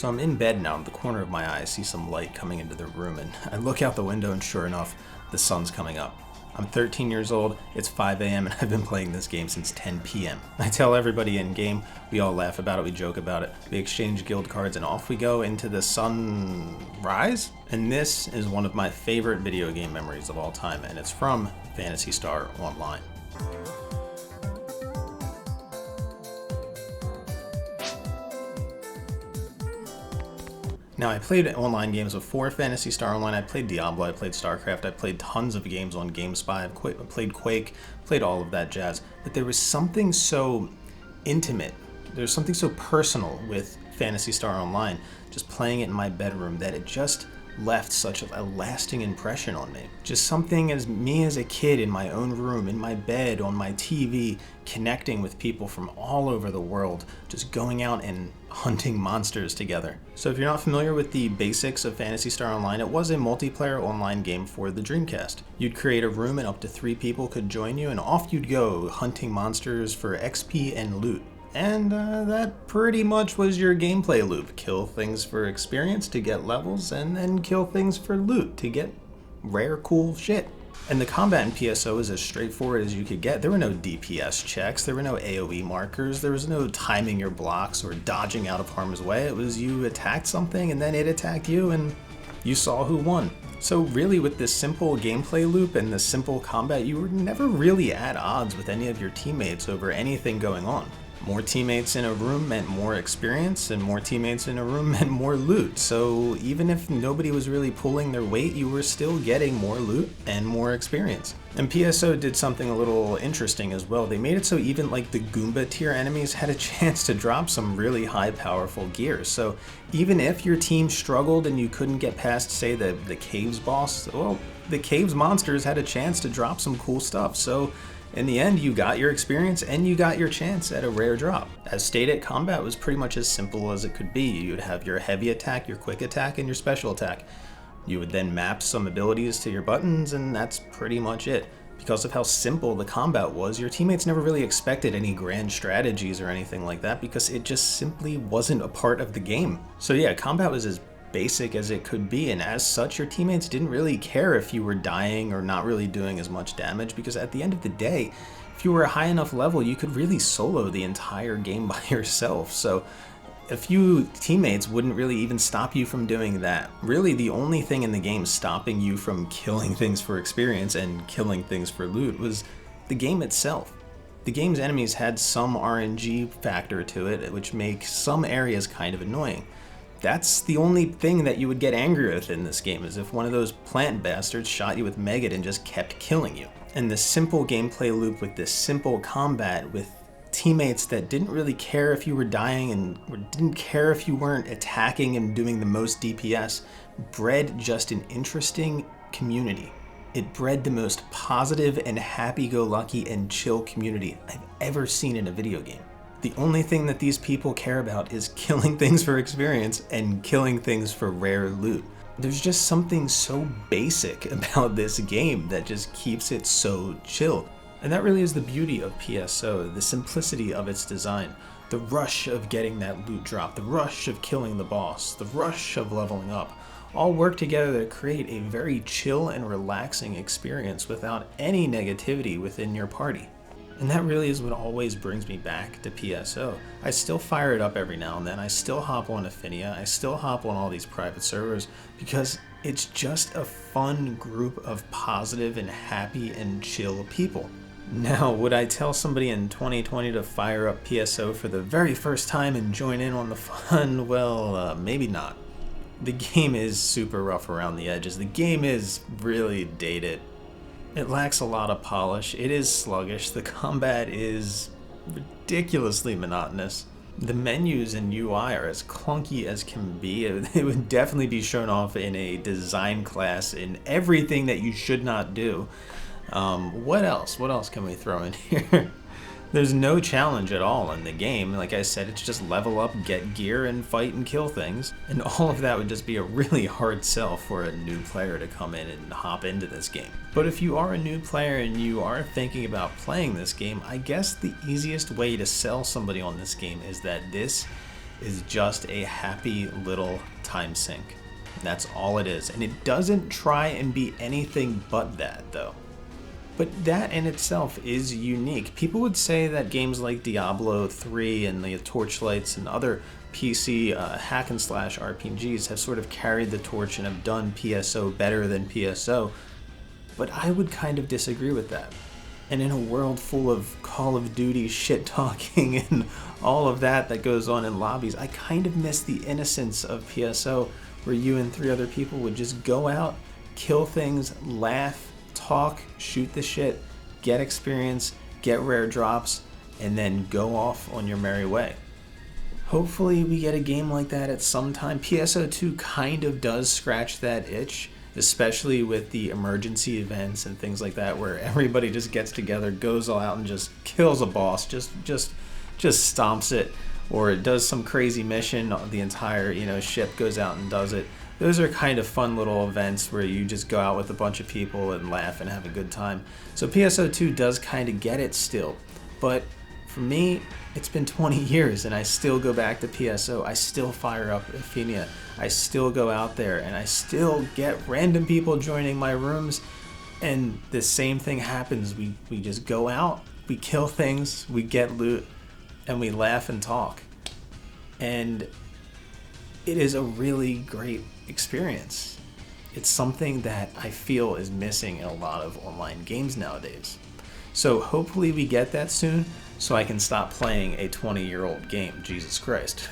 So I'm in bed now, in the corner of my eye, I see some light coming into the room, and I look out the window and sure enough, the sun's coming up. I'm 13 years old, it's 5 a.m. and I've been playing this game since 10 p.m. I tell everybody in game, we all laugh about it, we joke about it, we exchange guild cards, and off we go into the sunrise? And this is one of my favorite video game memories of all time, and it's from Phantasy Star Online. Now, I played online games before Phantasy Star Online. I played Diablo, I played StarCraft, I played tons of games on GameSpy, I played Quake, played all of that jazz. But there was something so intimate, there's something so personal with Phantasy Star Online, just playing it in my bedroom, that it just left such a lasting impression on me. Just something as me as a kid in my own room, in my bed, on my TV, connecting with people from all over the world, just going out and hunting monsters together. So if you're not familiar with the basics of Phantasy Star Online, it was a multiplayer online game for the Dreamcast. You'd create a room and up to 3 people could join you, and off you'd go hunting monsters for XP and loot. And that pretty much was your gameplay loop. Kill things for experience to get levels, and then kill things for loot to get rare, cool shit. And the combat in PSO is as straightforward as you could get. There were no DPS checks, there were no AoE markers, there was no timing your blocks or dodging out of harm's way. It was you attacked something and then it attacked you and you saw who won. So really, with this simple gameplay loop and this simple combat, you were never really at odds with any of your teammates over anything going on. More teammates in a room meant more experience, and more teammates in a room meant more loot. So even if nobody was really pulling their weight, you were still getting more loot and more experience. And PSO did something a little interesting as well. They made it so even like the Goomba tier enemies had a chance to drop some really high powerful gear. So even if your team struggled and you couldn't get past, say, the Caves boss, well, the Caves monsters had a chance to drop some cool stuff. So in the end, you got your experience and you got your chance at a rare drop. As stated, combat was pretty much as simple as it could be. You'd have your heavy attack, your quick attack, and your special attack. You would then map some abilities to your buttons, and that's pretty much it. Because of how simple the combat was, your teammates never really expected any grand strategies or anything like that, because it just simply wasn't a part of the game. So yeah, combat was as basic as it could be, and as such, your teammates didn't really care if you were dying or not really doing as much damage, because at the end of the day, if you were a high enough level, you could really solo the entire game by yourself. So a few teammates wouldn't really even stop you from doing that. Really, the only thing in the game stopping you from killing things for experience and killing things for loot was the game itself. The game's enemies had some RNG factor to it, which makes some areas kind of annoying. That's the only thing that you would get angry with in this game, is if one of those plant bastards shot you with Megate and just kept killing you. And the simple gameplay loop with this simple combat with teammates that didn't really care if you were dying and didn't care if you weren't attacking and doing the most DPS, bred just an interesting community. It bred the most positive and happy-go-lucky and chill community I've ever seen in a video game. The only thing that these people care about is killing things for experience and killing things for rare loot. There's just something so basic about this game that just keeps it so chill. And that really is the beauty of PSO, the simplicity of its design. The rush of getting that loot drop, the rush of killing the boss, the rush of leveling up, all work together to create a very chill and relaxing experience without any negativity within your party. And that really is what always brings me back to PSO. I still fire it up every now and then, I still hop on Ephinea, I still hop on all these private servers, because it's just a fun group of positive and happy and chill people. Now, would I tell somebody in 2020 to fire up PSO for the very first time and join in on the fun? Well, maybe not. The game is super rough around the edges, the game is really dated. It lacks a lot of polish, it is sluggish, the combat is ridiculously monotonous. The menus and UI are as clunky as can be. It would definitely be shown off in a design class in everything that you should not do. What else? What else can we throw in here? There's no challenge at all in the game. Like I said, it's just level up, get gear, and fight and kill things. And all of that would just be a really hard sell for a new player to come in and hop into this game. But if you are a new player and you are thinking about playing this game, I guess the easiest way to sell somebody on this game is that this is just a happy little time sink. That's all it is. And it doesn't try and be anything but that, though. But that in itself is unique. People would say that games like Diablo 3 and the Torchlights and other PC hack and slash RPGs have sort of carried the torch and have done PSO better than PSO. But I would kind of disagree with that. And in a world full of Call of Duty shit talking and all of that goes on in lobbies, I kind of miss the innocence of PSO, where you and 3 other people would just go out, kill things, laugh, talk, shoot the shit, get experience, get rare drops, and then go off on your merry way. Hopefully we get a game like that at some time. PSO 2 kind of does scratch that itch, especially with the emergency events and things like that, where everybody just gets together, goes all out and just kills a boss, just stomps it, or it does some crazy mission, the entire ship goes out and does it. Those are kind of fun little events where you just go out with a bunch of people and laugh and have a good time. So PSO 2 does kind of get it still, but for me, it's been 20 years and I still go back to PSO. I still fire up Ephinea. I still go out there and I still get random people joining my rooms, and the same thing happens. We just go out, we kill things, we get loot, and we laugh and talk. And it is a really great experience. It's something that I feel is missing in a lot of online games nowadays. So hopefully we get that soon so I can stop playing a 20-year-old game. Jesus Christ.